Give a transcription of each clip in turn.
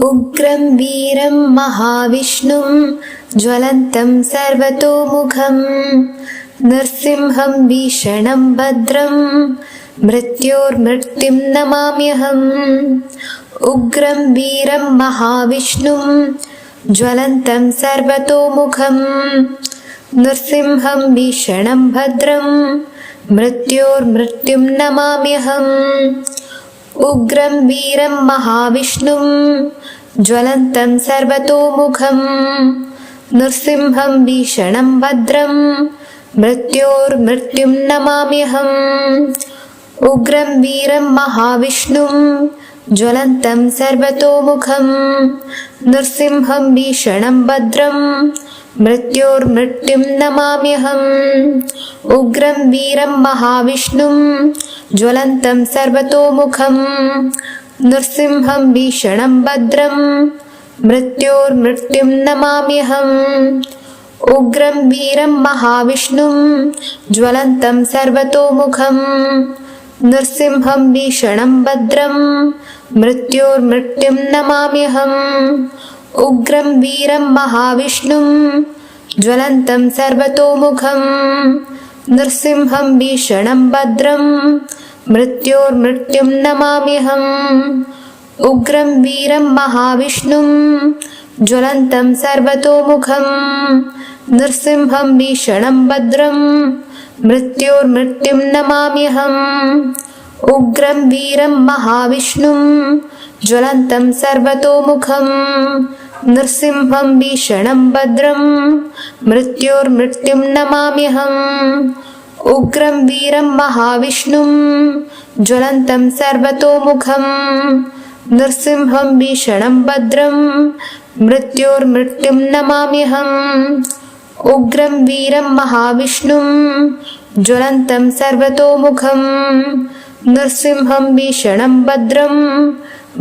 उग्रं वीरं महाविष्णुं ज्वलन्तं सर्वतोमुखं नृसिंहं भीषणं भद्रं मृत्योर्मृत्युं नमाम्यहम्। उग्रं वीरं महाविष्णुं ज्वलन्तं सर्वतोमुखं नृसिंहं भीषणं भद्रं मृत्योर्मृत्युं नमाम्यहम्। उग्रं वीरं महाविष्णुं ज्वलन्तं सर्वतोमुखं नृसिंहं भीषणं भद्रं मृत्योर्मृत्युं नमाम्यहम्। उग्रं वीरं महाविष्णुं ज्वलन्तं सर्वतोमुखं नृसिंहं भीषणं भद्रं मृत्योर्मृत्युं नमाम्यहम्। उग्रं वीरं महाविष्णुं ज्वलन्तं सर्वतोमुखं नृसिंहं भीषणं भद्रं मृत्योर्मृत्युं नमाम्यहम्। उग्रं वीरं महाविष्णुं ज्वलन्तं सर्वतोमुखं नृसिंहं भीषणं भद्रं मृत्योर्मृत्युं नमाम्यहम्। उग्रं वीरं महाविष्णुं ज्वलन्तं सर्वतोमुखं नृसिंहं भीषणं भद्रं मृत्योर्मृत्युं नमाम्यहम्। उग्रं वीरं महाविष्णुं ज्वलन्तं सर्वतोमुखं नृसिंहं भीषणं भद्रं मृत्योर्मृत्युं नमाम्यहम्। उग्रं वीरं महाविष्णुं ज्वलन्तं सर्वतोमुखं नृसिंहं भीषणं भद्रं मृत्योर्मृत्युं नमाम्यहम्। उग्रं वीरं महाविष्णुं ज्वलन्तं सर्वतोमुखं नृसिंहं भीषणं भद्रं मृत्योर्मृत्युं नमाम्यहम्। उग्रं वीरं महाविष्णुं ज्वलन्तं सर्वतोमुखं नृसिंहं भीषणं भद्रं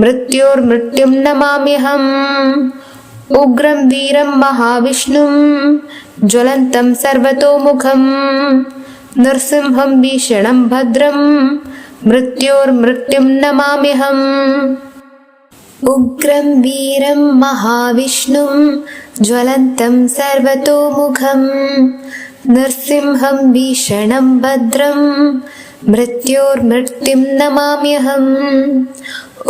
मृत्योर्मृत्युं नमाम्यहम्। उग्रं वीरं महाविष्णुं ज्वलन्तं सर्वतोमुखं नृसिंहं भीषणं भद्रं मृत्योर्मृत्युं नमाम्यहम्। उग्रं वीरं महाविष्णुं ज्वलन्तं सर्वतोमुखं नृसिंहं भीषणं भद्रं मृत्योर्मृत्युं नमाम्यहम्।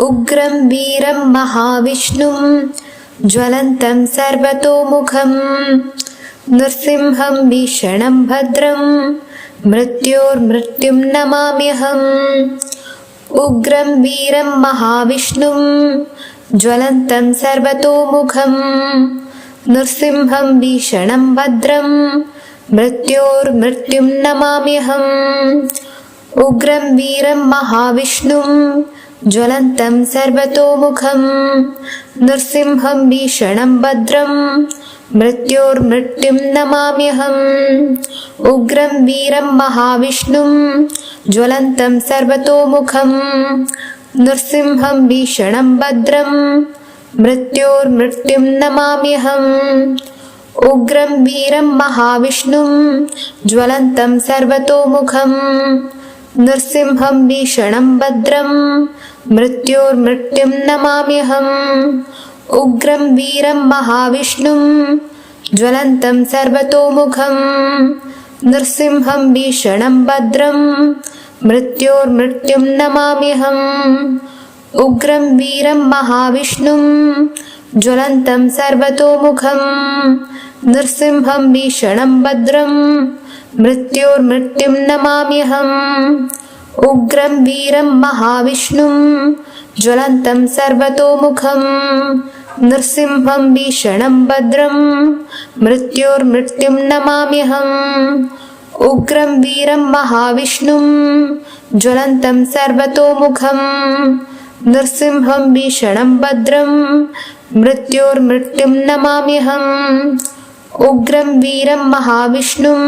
उग्रं वीरं महाविष्णुं ज्वलन्तं सर्वतोमुखं नृसिंहं भीषणं भद्रं मृत्योर्मृत्युं नमाम्यहम्। उग्रं वीरं महाविष्णुं ज्वलन्तं सर्वतोमुखं नृसिंहं भीषणं भद्रं मृत्योर्मृत्युं नमाम्यहम्। उग्रं वीरं महाविष्णुं ज्वलन्तं सर्वतोमुखं नृसिंहं भीषणं भद्रं मृत्योर्मृत्युं नमाम्यहम्। उग्रं वीरं महाविष्णुं ज्वलन्तं सर्वतोमुखं नृसिंहं भीषणं भद्रं मृत्योर्मृत्युं नमाम्यहम्। उग्रं वीरं महाविष्णुं ज्वलन्तं सर्वतोमुखं नृसिंहं भीषणं भद्रं मृत्योर्मृत्युं नमाम्यहम्। उग्रं वीरं महाविष्णुं ज्वलन्तं सर्वतोमुखं नृसिंहं भीषणं भद्रं मृत्योर्मृत्युं नमाम्यहम्। उग्रं वीरं महाविष्णुं ज्वलन्तं सर्वतोमुखं नृसिंहं भीषणं भद्रं मृत्योर्मृत्युं नमाम्यहम्। उग्रं वीरं महाविष्णुं ज्वलन्तं सर्वतोमुखं नृसिंहं भीषणं भद्रं मृत्योर्मृत्युं नमाम्यहम्। उग्रं वीरं महाविष्णुं ज्वलन्तं सर्वतोमुखं नृसिंहं भीषणं भद्रं मृत्योर्मृत्युं नमाम्यहम्। उग्रं वीरं महाविष्णुं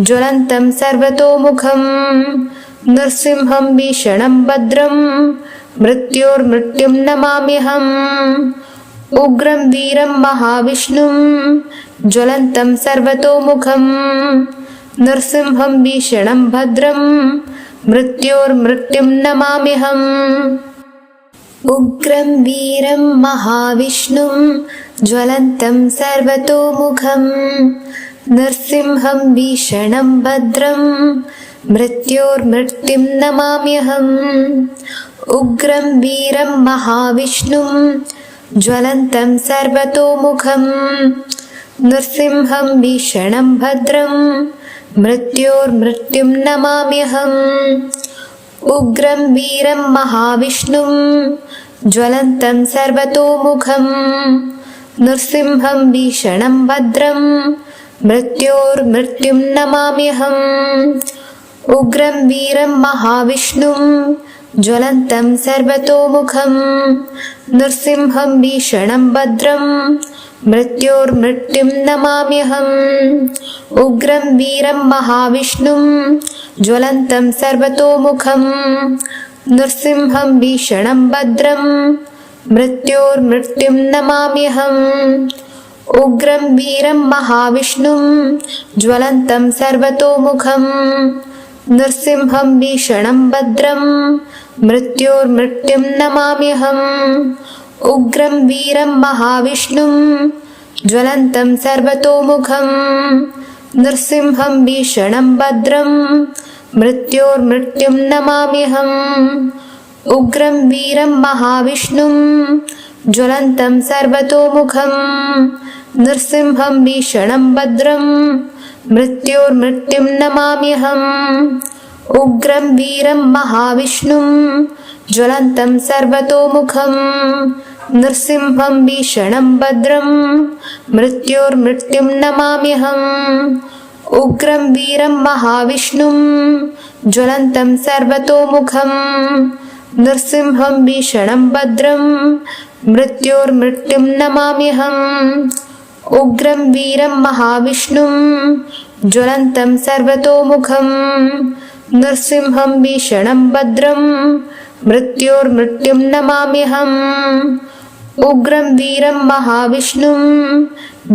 ज्वलन्तं सर्वतोमुखं नृसिंहं भीषणं भद्रं मृत्योर्मृत्युं नमाम्यहम्। उग्रं वीरं महाविष्णुं ज्वलन्तं सर्वतोमुखं नृसिंहं भीषणं भद्रं मृत्योर्मृत्युं नमाम्यहम्। उग्रं वीरं महाविष्णुं ज्वलन्तं सर्वतोमुखं नृसिंहं भीषणं भद्रं मृत्योर्मृत्युं नमाम्यहम् उग्रं वीरं महाविष्णुं ज्वलन्तं सर्वतोमुखं नृसिंहं भीषणं भद्रं मृत्योर्मृत्युं नमाम्यहम् उग्रं वीरं महाविष्णुं ज्वलन्तं सर्वतोमुखं नृसिंहं भीषणं भद्रं मृत्योर्मृत्युं नमाम्यहम् उग्रं वीरं महाविष्णुं ज्वलन्तं सर्वतोमुखं नृसिंहं भीषणं भद्रं मृत्योर्मृत्युं नमाम्यहम् उग्रं वीरं महाविष्णुं ज्वलन्तं सर्वतोमुखं नृसिंहं भीषणं भद्रं मृत्योर्मृत्युं नमाम्यहम् उग्रं वीरं महाविष्णुं ज्वलन्तं सर्वतोमुखं नृसिंहं भीषणं भद्रं मृत्योर्मृत्युं नमाम्यहम् उग्रं वीरं महाविष्णुं ज्वलन्तं सर्वतोमुखं नृसिंहं भीषणं भद्रं मृत्योर्मृत्युं नमाम्यहम् उग्रं वीरं महाविष्णुं ज्वलन्तं सर्वतोमुखं नृसिंहं भीषणं भद्रं मृत्योर्मृत्युं नमाम्यहम् उग्रं वीरं महाविष्णुं ज्वलन्तं सर्वतोमुखं नृसिंहं भीषणं भद्रं मृत्योर्मृत्युं नमाम्यहम् उग्रं वीरं महाविष्णुं ज्वलन्तं सर्वतोमुखं नृसिंहं भीषणं भद्रं मृत्योर्मृत्युं नमाम्यहम् उग्रं वीरं महाविष्णुं ज्वलन्तं सर्वतोमुखं नृसिंहं भीषणं भद्रं मृत्योर्मृत्युं नमाम्यहम् उग्रं वीरं महाविष्णुं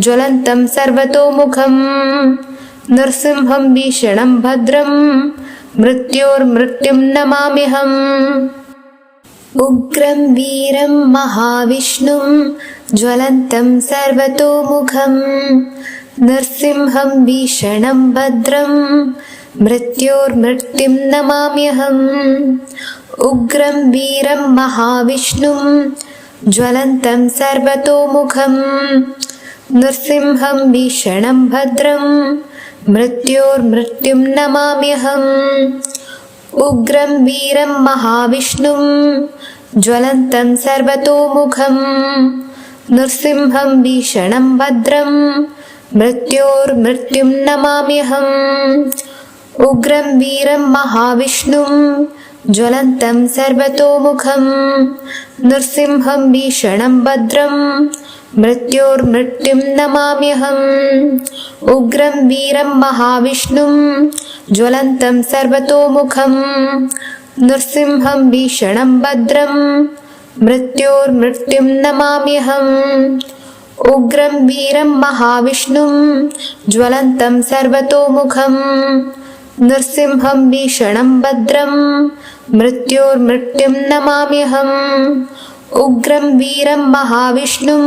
ज्वलन्तं सर्वतोमुखं नृसिंहं भीषणं भद्रं मृत्योर्मृत्युं नमाम्यहम् उग्रं वीरं महाविष्णुं ज्वलन्तं सर्वतोमुखं नृसिंहं भीषणं भद्रं मृत्योर्मृत्युं नमाम्यहम् उग्रं वीरं महाविष्णुं ज्वलन्तं सर्वतोमुखं नृसिंहं भीषणं भद्रं मृत्योर्मृत्युं नमाम्यहम् उग्रं वीरं महाविष्णुं ज्वलन्तं सर्वतोमुखं नृसिंहं भीषणं भद्रं मृत्योर्मृत्युं नमाम्यहम् उग्रं वीरं महाविष्णुं ज्वलन्तं सर्वतोमुखं नृसिंहं भीषणं भद्रं मृत्योर्मृत्युं नमाम्यहम् उग्रं वीरं महाविष्णुं ज्वलन्तं सर्वतोमुखं नृसिंहं भीषणं भद्रं मृत्योर्मृत्युं नमाम्यहम् उग्रं वीरं महाविष्णुं ज्वलन्तं सर्वतोमुखं नृसिंहं भीषणं भद्रं मृत्योर्मृत्युं नमाम्यहम् उग्रं वीरं महाविष्णुं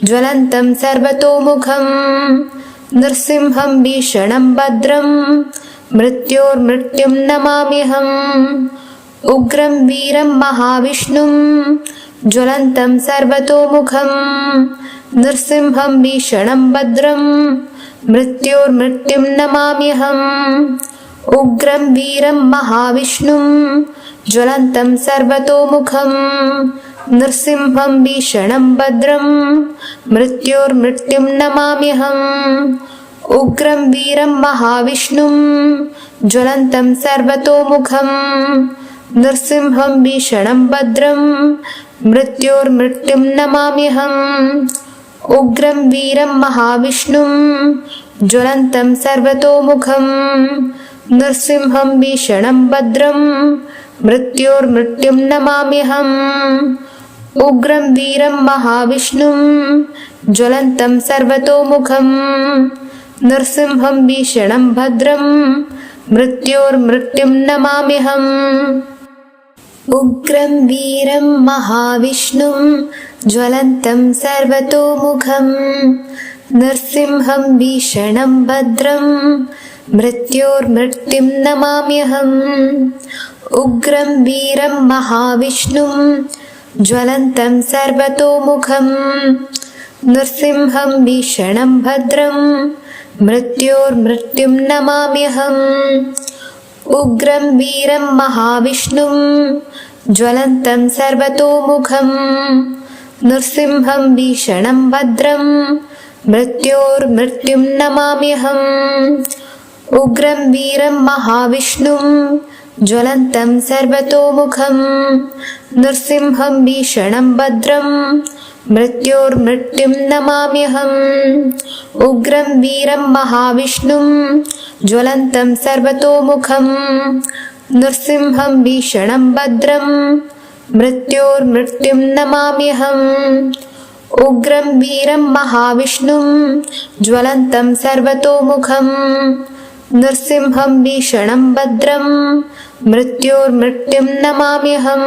ज्वलन्तं सर्वतोमुखं नृसिंहं भीषणं भद्रं मृत्योर्मृत्युं नमाम्यहम् उग्रं वीरं महाविष्णुं ज्वलन्तं सर्वतोमुखं नृसिंहं भीषणं भद्रं मृत्योर्मृत्युं नमाम्यहम् उग्रं वीरं महाविष्णुं ज्वलन्तं सर्वतोमुखं नृसिंहं भीषणं भद्रं मृत्योर्मृत्युं नमाम्यहम् उग्रं वीरं महाविष्णुं ज्वलन्तं सर्वतोमुखं नृसिंहं भीषणं भद्रं मृत्योर्मृत्युं नमाम्यहम् उग्रं वीरं महाविष्णुं ज्वलन्तं सर्वतोमुखं नृसिंहं भीषणं भद्रं मृत्योर्मृत्युं नमाम्यहम् उग्रं वीरं महाविष्णुं ज्वलन्तं सर्वतोमुखं नृसिंहं भीषणं भद्रं मृत्योर्मृत्युं नमाम्यहम् उग्रं वीरं महाविष्णुं ज्वलन्तं सर्वतोमुखं नृसिंहं भीषणं भद्रं मृत्योर्मृत्युं नमाम्यहम् उग्रं वीरं महाविष्णुं ज्वलन्तं सर्वतोमुखं नृसिंहं भीषणं भद्रं मृत्योर्मृत्युं नमाम्यहम् उग्रं वीरं महाविष्णुं ज्वलन्तं सर्वतोमुखं नृसिंहं भीषणं भद्रं मृत्योर्मृत्युं नमाम्यहम् उग्रं वीरं महाविष्णुं ज्वलन्तं सर्वतोमुखं नृसिंहं भीषणं भद्रं मृत्योर्मृत्युं नमाम्यहम् उग्रं वीरं महाविष्णुं ज्वलन्तं सर्वतोमुखं नृसिंहं भीषणं भद्रं मृत्योर्मृत्युं नमाम्यहम् उग्रं वीरं महाविष्णुं ज्वलन्तं सर्वतोमुखं नृसिंहं भीषणं भद्रं मृत्योर्मृत्युं नमाम्यहम्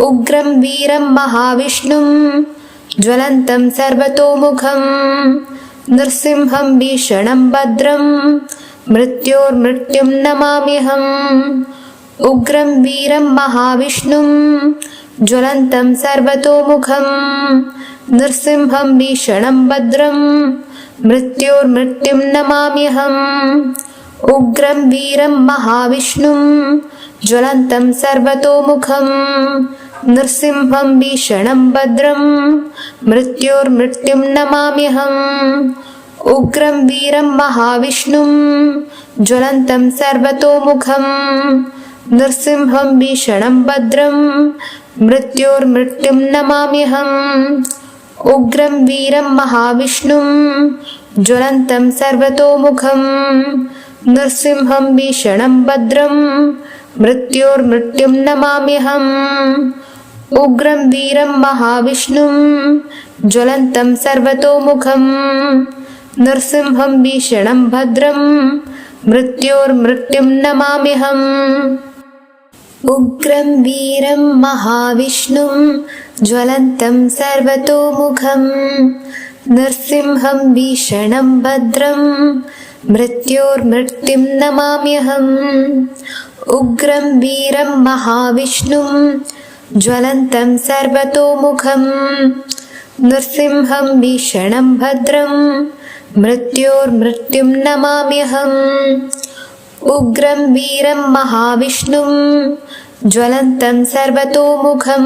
उग्रं वीरं महाविष्णुं ज्वलन्तं सर्वतोमुखं नृसिंहं भीषणं भद्रं मृत्योर्मृत्युं नमाम्यहम् उग्रं वीरं महाविष्णुं ज्वलन्तं सर्वतोमुखं नृसिंहं भीषणं भद्रं मृत्योर्मृत्युं नमाम्यहम् उग्रं वीरं महाविष्णुं ज्वलन्तं सर्वतोमुखं नृसिंहं भीषणं भद्रं मृत्योर्मृत्युं नमाम्यहम् उग्रं वीरं महाविष्णुं ज्वलन्तं सर्वतोमुखं नृसिंहं भीषणं भद्रं मृत्योर्मृत्युं नमाम्यहम् उग्रं वीरं महाविष्णुं ज्वलन्तं सर्वतोमुखं नृसिंहं भीषणं भद्रं मृत्योर्मृत्युं नमाम्यहम् उग्रं वीरं महाविष्णुं ज्वलन्तं सर्वतोमुखं नृसिंहं भीषणं भद्रं मृत्योर्मृत्युं नमाम्यहम् उग्रं वीरं महाविष्णुं ज्वलन्तं सर्वतोमुखं नृसिंहं भीषणं भद्रं मृत्योर्मृत्युं नमाम्यहम् उग्रं वीरं महाविष्णुं ज्वलन्तं सर्वतोमुखं नृसिंहं भीषणं भद्रं मृत्योर्मृत्युं नमाम्यहम् उग्रं वीरं महाविष्णुं ज्वलन्तं सर्वतोमुखं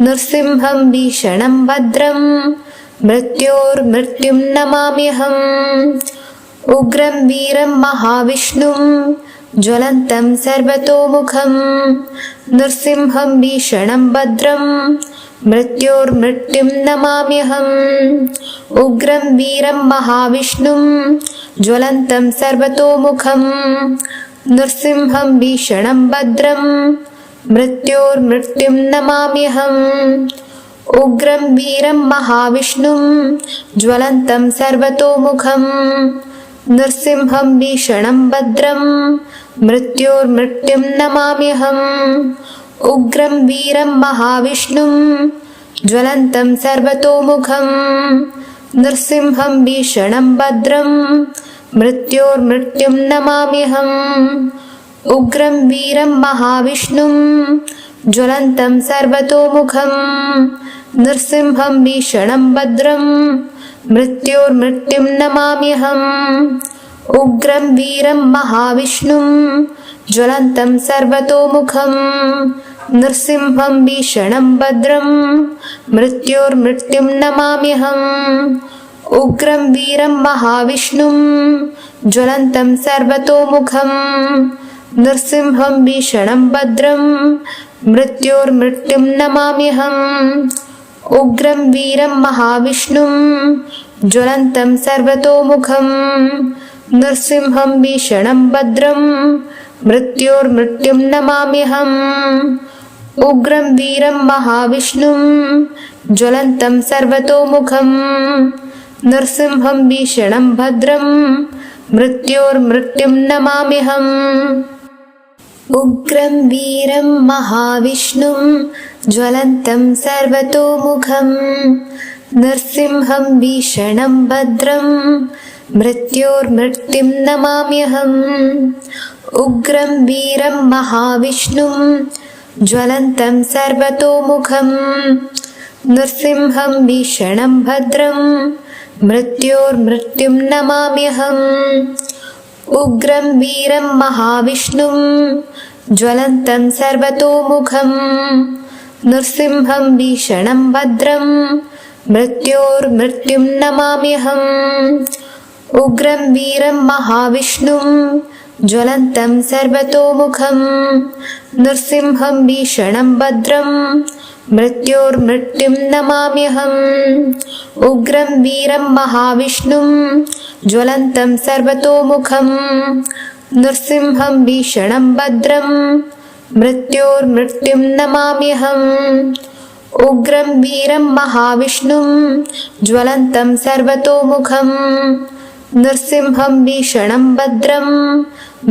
नृसिंहं भीषणं भद्रं मृत्योर्मृत्युं नमाम्यहम् उग्रं वीरं महाविष्णुं ज्वलन्तं सर्वतोमुखं नृसिंहं भीषणं भद्रं मृत्योर्मृत्युं नमाम्यहम् उग्रं वीरं महाविष्णुं ज्वलन्तं सर्वतोमुखं नृसिंहं भीषणं भद्रं मृत्योर्मृत्युं नमाम्यहम् उग्रं वीरं महाविष्णुं ज्वलन्तं सर्वतोमुखं नृसिंहं भीषणं भद्रं मृत्योर्मृत्युं नमाम्यहम् उग्रं वीरं महाविष्णुं ज्वलन्तं सर्वतोमुखं नृसिंहं भीषणं भद्रं मृत्योर्मृत्युं नमाम्यहम् उग्रं वीरं महाविष्णुं ज्वलन्तं सर्वतोमुखं नृसिंहं भीषणं भद्रं मृत्योर्मृत्युं नमाम्यहम् उग्रं वीरं महाविष्णुं ज्वलन्तं सर्वतोमुखं नृसिंहं भीषणं भद्रं मृत्योर्मृत्युं नमाम्यहम् उग्रं वीरं महाविष्णुं ज्वलन्तं सर्वतोमुखं नृसिंहं भीषणं भद्रं मृत्योर्मृत्युं नमाम्यहम् उग्रं वीरं महाविष्णुं ज्वलन्तं सर्वतोमुखं नृसिंहं भीषणं भद्रं मृत्योर्मृत्युं नमाम्यहम् उग्रं वीरं महाविष्णुं ज्वलन्तं सर्वतोमुखं नृसिंहं भीषणं भद्रं मृत्योर्मृत्युं नमाम्यहम् उग्रं वीरं महाविष्णुं ज्वलन्तं सर्वतोमुखं नृसिंहं भीषणं भद्रं मृत्योर्मृत्युं नमाम्यहम्। उग्रं वीरं महाविष्णुं ज्वलन्तं सर्वतोमुखं नृसिंहं भीषणं भद्रं मृत्योर्मृत्युं नमाम्यहम्। उग्रं वीरं महाविष्णुं ज्वलन्तं सर्वतोमुखं नृसिंहं भीषणं भद्रं मृत्योर्मृत्युं नमाम्यहम्। उग्रं वीरं महाविष्णुं ज्वलन्तं सर्वतोमुखं नृसिंहं भीषणं भद्रं मृत्योर्मृत्युं नमाम्यहम्। उग्रं वीरं महाविष्णुं ज्वलन्तं सर्वतोमुखं नृसिंहं भीषणं भद्रं मृत्योर्मृत्युं नमाम्यहम्। उग्रं वीरं महाविष्णुं ज्वलन्तं सर्वतोमुखं नृसिंहं भीषणं भद्रं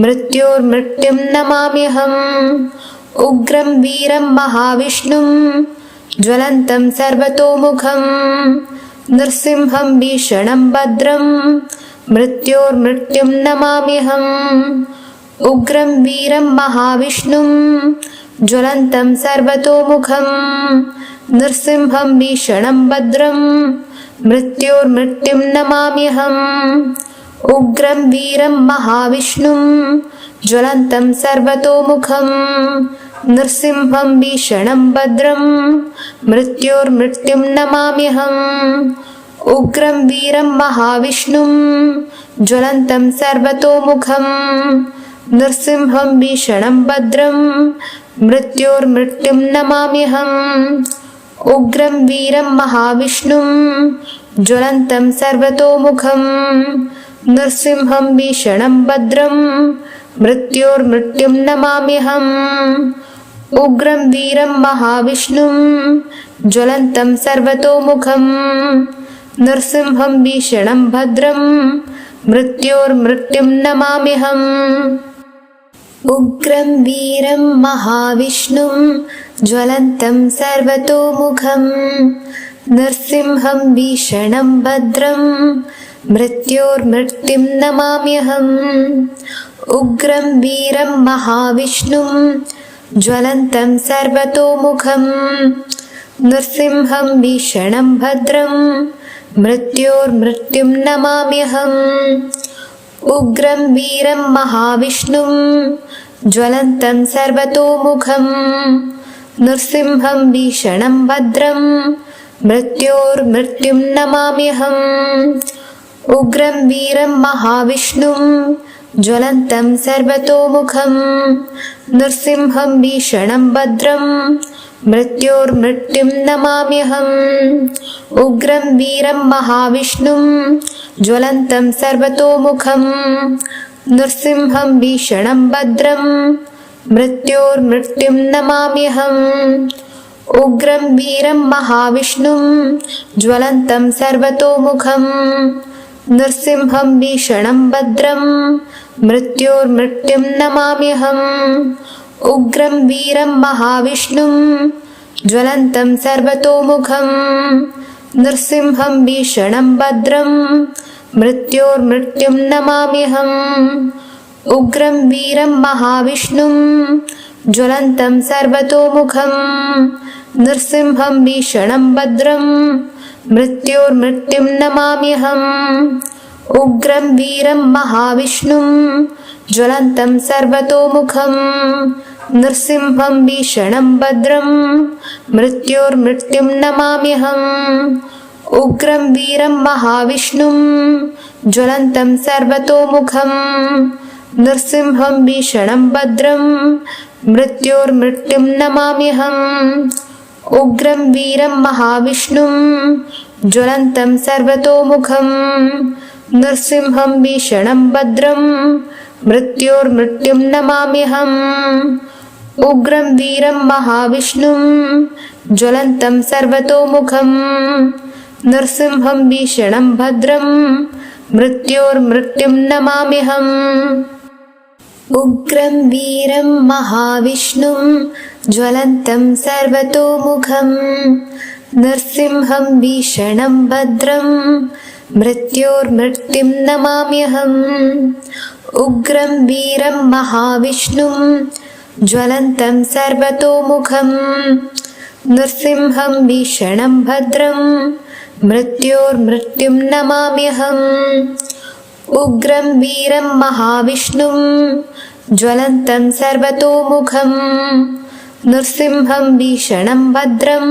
मृत्योर्मृत्युं नमाम्यहम्। उग्रं वीरं महाविष्णुं ज्वलन्तं सर्वतोमुखं नृसिंहं भीषणं भद्रं मृत्योर्मृत्युं नमाम्यहम्। उग्रं वीरं महाविष्णुं ज्वलन्तं सर्वतोमुखं नृसिंहं भीषणं भद्रं मृत्योर्मृत्युं नमाम्यहम्। उग्रं वीरं महाविष्णुं ज्वलन्तं सर्वतोमुखं नृसिंहं भीषणं भद्रं मृत्योर्मृत्युं नमाम्यहम्। उग्रं वीरं महाविष्णुं ज्वलन्तं सर्वतोमुखं नृसिंहं भीषणं भद्रं मृत्योर्मृत्युं नमाम्यहम्। उग्रं वीरं महाविष्णुं ज्वलन्तं सर्वतोमुखं नृसिंहं भीषणं भद्रं मृत्योर्मृत्युं नमाम्यहम्। उग्रं वीरं महाविष्णुं ज्वलन्तं सर्वतोमुखं नृसिंहं भीषणं भद्रं मृत्योर्मृत्युं नमाम्यहम्। उग्रं वीरं महाविष्णुं ज्वलन्तं सर्वतोमुखं नृसिंहं भीषणं भद्रं मृत्योर्मृत्युं नमाम्यहम्। उग्रं वीरं महाविष्णुं ज्वलन्तं सर्वतोमुखं नृसिंहं भीषणं भद्रं मृत्योर्मृत्युं नमाम्यहम्। उग्रं वीरं महाविष्णुं ज्वलन्तं सर्वतोमुखं नृसिंहं भीषणं भद्रं मृत्योर्मृत्युं नमाम्यहम्। उग्रं वीरं महाविष्णुं ज्वलन्तं सर्वतोमुखं नृसिंहं भीषणं भद्रं मृत्योर्मृत्युं नमाम्यहम्। उग्रं वीरं महाविष्णुं ज्वलन्तं सर्वतोमुखं नृसिंहं भीषणं भद्रं मृत्योर्मृत्युं नमाम्यहम्। उग्रं वीरं महाविष्णुं ज्वलन्तं सर्वतोमुखं नृसिंहं भीषणं भद्रं मृत्योर्मृत्युं नमाम्यहम्। उग्रं वीरं महाविष्णुं ज्वलन्तं सर्वतोमुखं नृसिंहं भीषणं भद्रं मृत्योर्मृत्युं नमाम्यहम्। उग्रं वीरं महाविष्णुं ज्वलन्तं सर्वतोमुखं नृसिंहं भीषणं भद्रं मृत्योर्मृत्युं नमाम्यहम्। उग्रं वीरं महाविष्णुं ज्वलन्तं सर्वतोमुखं नृसिंहं भीषणं भद्रं मृत्योर्मृत्युं नमाम्यहम्। उग्रं वीरं महाविष्णुं ज्वलन्तं सर्वतोमुखं नृसिंहं भीषणं भद्रं मृत्योर्मृत्युं नमाम्यहम्। उग्रं वीरं महाविष्णुं ज्वलन्तं सर्वतोमुखं नृसिंहं भीषणं भद्रं मृत्योर्मृत्युं नमाम्यहम्। उग्रं वीरं महाविष्णुं ज्वलन्तं सर्वतोमुखं नृसिंहं भीषणं भद्रं मृत्योर्मृत्युं नमाम्यहम्। उग्रं वीरं महाविष्णुं ज्वलन्तं सर्वतोमुखं नृसिंहं भीषणं भद्रं मृत्योर्मृत्युं नमाम्यहम् उग्रं वीरं महाविष्णुं ज्वलन्तं सर्वतोमुखं नृसिंहं भीषणं भद्रं मृत्योर्मृत्युं नमाम्यहम् उग्रं वीरं महाविष्णुं ज्वलन्तं सर्वतोमुखं नृसिंहं भीषणं भद्रं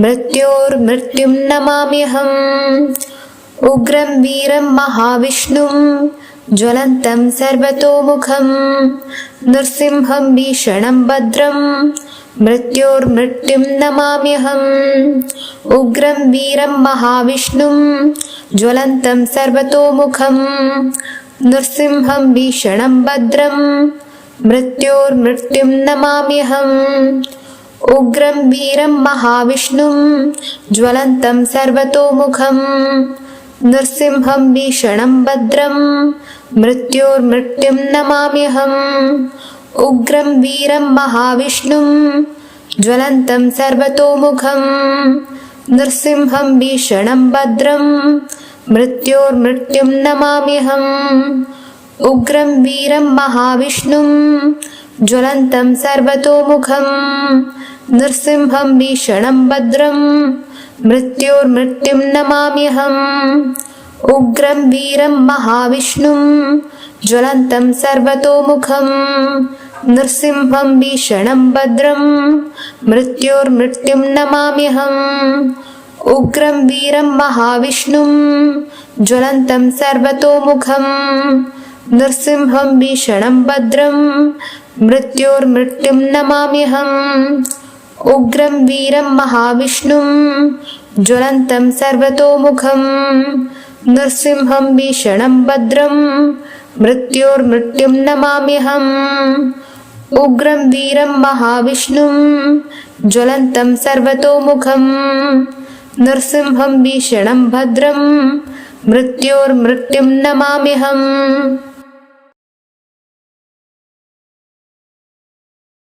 मृत्योर्मृत्युं नमाम्यहम् उग्रं वीरं महाविष्णुं ज्वलन्तं सर्वतोमुखं नृसिंहं भीषणं भद्रं मृत्योर्मृत्युं नमाम्यहम् उग्रं वीरं महाविष्णुं ज्वलन्तं सर्वतोमुखं नृसिंहं भीषणं भद्रं मृत्योर्मृत्युं नमाम्यहम् उग्रं वीरं महाविष्णुं ज्वलन्तं सर्वतोमुखं नृसिंहं भीषणं भद्रं मृत्योर्मृत्युं नमाम्यहम् उग्रं वीरं महाविष्णुं ज्वलन्तं सर्वतोमुखं नृसिंहं भीषणं भद्रं मृत्योर्मृत्युं नमाम्यहम् उग्रं वीरं महाविष्णुं ज्वलन्तं सर्वतोमुखं नृसिंहं भीषणं भद्रं मृत्योर्मृत्युं नमाम्यहम् उग्रं वीरं महाविष्णुं ज्वलन्तं सर्वतोमुखं नृसिंहं भीषणं भद्रं मृत्योर्मृत्युं नमाम्यहम् उग्रं वीरं महाविष्णुं ज्वलन्तं सर्वतोमुखं नृसिंहं भीषणं भद्रं मृत्योर्मृत्युं नमाम्यहम् उग्रं वीरं महाविष्णुं ज्वलन्तं सर्वतोमुखं नृसिंहं भीषणं भद्रं मृत्योर्मृत्युं नमाम्यहम् उग्रं वीरं महाविष्णुं ज्वलन्तं सर्वतोमुखं नृसिंहं भीषणं भद्रं मृत्योर्मृत्युं नमाम्यहम्